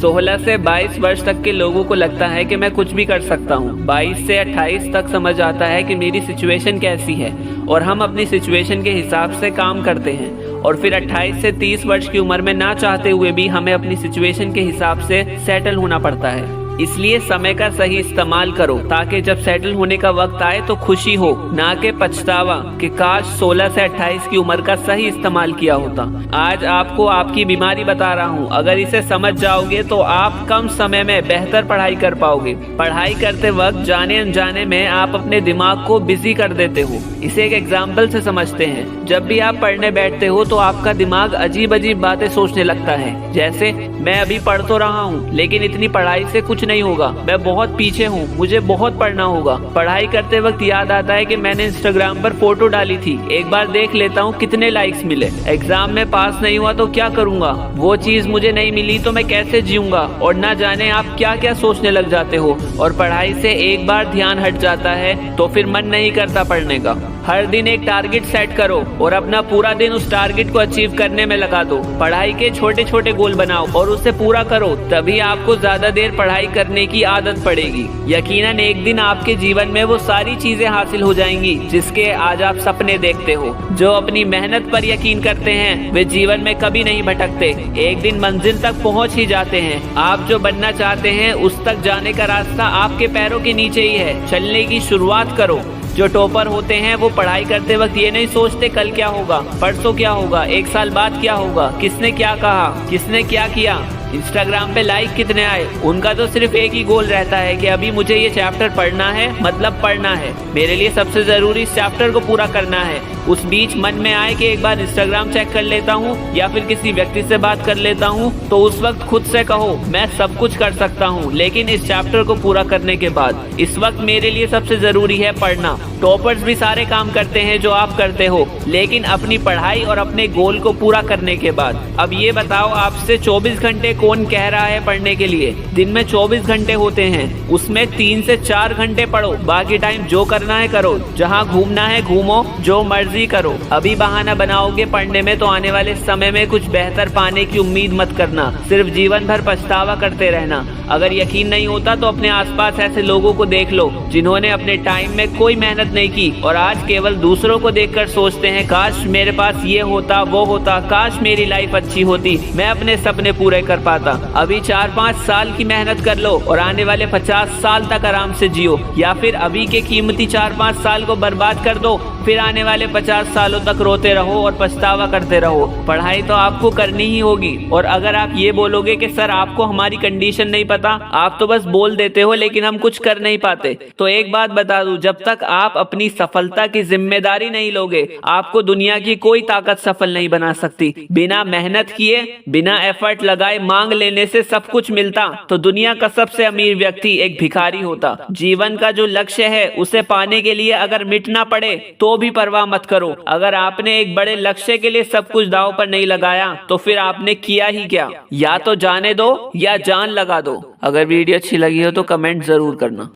16 से 22 वर्ष तक के लोगों को लगता है कि मैं कुछ भी कर सकता हूँ। 22 से 28 तक समझ आता है कि मेरी सिचुएशन कैसी है और हम अपनी सिचुएशन के हिसाब से काम करते हैं। और फिर 28 से 30 वर्ष की उम्र में ना चाहते हुए भी हमें अपनी सिचुएशन के हिसाब से सेटल होना पड़ता है। इसलिए समय का सही इस्तेमाल करो ताकि जब सेटल होने का वक्त आए तो खुशी हो, ना कि पछतावा कि काश 16 से 28 की उम्र का सही इस्तेमाल किया होता। आज आपको आपकी बीमारी बता रहा हूँ, अगर इसे समझ जाओगे तो आप कम समय में बेहतर पढ़ाई कर पाओगे। पढ़ाई करते वक्त जाने अनजाने में आप अपने दिमाग को बिजी कर देते हो। इसे एक एग्जाम्पल से समझते हैं। जब भी आप पढ़ने बैठते हो तो आपका दिमाग अजीब अजीब बातें सोचने लगता है, जैसे मैं अभी पढ़ तो रहा हूँ लेकिन इतनी पढ़ाई से कुछ नहीं होगा, मैं बहुत पीछे हूँ, मुझे बहुत पढ़ना होगा। पढ़ाई करते वक्त याद आता है कि मैंने इंस्टाग्राम पर फोटो डाली थी, एक बार देख लेता हूँ कितने लाइक्स मिले। एग्जाम में पास नहीं हुआ तो क्या करूंगा, वो चीज मुझे नहीं मिली तो मैं कैसे जीऊंगा, और ना जाने आप क्या क्या सोचने लग जाते हो। और पढ़ाई से एक बार ध्यान हट जाता है तो फिर मन नहीं करता पढ़ने का। हर दिन एक टारगेट सेट करो और अपना पूरा दिन उस टारगेट को अचीव करने में लगा दो। पढ़ाई के छोटे छोटे गोल बनाओ और उसे पूरा करो, तभी आपको ज्यादा देर पढ़ाई करने की आदत पड़ेगी। यकीनन एक दिन आपके जीवन में वो सारी चीजें हासिल हो जाएंगी जिसके आज आप सपने देखते हो। जो अपनी मेहनत पर यकीन करते हैं वे जीवन में कभी नहीं भटकते, एक दिन मंजिल तक पहुंच ही जाते हैं। आप जो बनना चाहते हैं उस तक जाने का रास्ता आपके पैरों के नीचे ही है, चलने की शुरुआत करो। जो टॉपर होते हैं वो पढ़ाई करते वक्त ये नहीं सोचते कल क्या होगा, परसों क्या होगा, एक साल बाद क्या होगा, किसने क्या कहा, किसने क्या किया, इंस्टाग्राम पे लाइक कितने आए। उनका तो सिर्फ एक ही गोल रहता है कि अभी मुझे ये चैप्टर पढ़ना है, मतलब पढ़ना है, मेरे लिए सबसे जरूरी इस चैप्टर को पूरा करना है। उस बीच मन में आए कि एक बार इंस्टाग्राम चेक कर लेता हूँ या फिर किसी व्यक्ति से बात कर लेता हूँ, तो उस वक्त खुद से कहो मैं सब कुछ कर सकता हूँ लेकिन इस चैप्टर को पूरा करने के बाद। इस वक्त मेरे लिए सबसे जरूरी है पढ़ना। टॉपर्स भी सारे काम करते हैं जो आप करते हो, लेकिन अपनी पढ़ाई और अपने गोल को पूरा करने के बाद। अब ये बताओ, आपसे 24 घंटे कौन कह रहा है पढ़ने के लिए? दिन में 24 घंटे होते हैं, उसमें 3 से 4 घंटे पढ़ो, बाकी टाइम जो करना है करो, जहाँ घूमना है घूमो, जो मर्जी करो। अभी बहाना बनाओगे पढ़ने में तो आने वाले समय में कुछ बेहतर पाने की उम्मीद मत करना, सिर्फ जीवन भर पछतावा करते रहना। अगर यकीन नहीं होता तो अपने आसपास ऐसे लोगों को देख लो जिन्होंने अपने टाइम में कोई मेहनत नहीं की और आज केवल दूसरों को देखकर सोचते हैं काश मेरे पास ये होता, वो होता, काश मेरी लाइफ अच्छी होती, मैं अपने सपने पूरे कर पाता। अभी 4-5 साल की मेहनत कर लो और आने वाले 50 साल तक आराम से जियो, या फिर अभी के कीमती 4-5 साल को बर्बाद कर दो, फिर आने वाले 50 सालों तक रोते रहो और पछतावा करते रहो। पढ़ाई तो आपको करनी ही होगी। और अगर आप ये बोलोगे कि सर आपको हमारी कंडीशन नहीं पता, आप तो बस बोल देते हो लेकिन हम कुछ कर नहीं पाते, तो एक बात बता दूं, जब तक आप अपनी सफलता की जिम्मेदारी नहीं लोगे आपको दुनिया की कोई ताकत सफल नहीं बना सकती। बिना मेहनत किए, बिना एफर्ट लगाए मांग लेने से सब कुछ मिलता तो दुनिया का सबसे अमीर व्यक्ति एक भिखारी होता। जीवन का जो लक्ष्य है उसे पाने के लिए अगर मिटना पड़े तो भी परवाह मत करो। अगर आपने एक बड़े लक्ष्य के लिए सब कुछ दांव पर नहीं लगाया तो फिर आपने किया ही क्या? या तो जाने दो या जान लगा दो। अगर वीडियो अच्छी लगी हो तो कमेंट जरूर करना।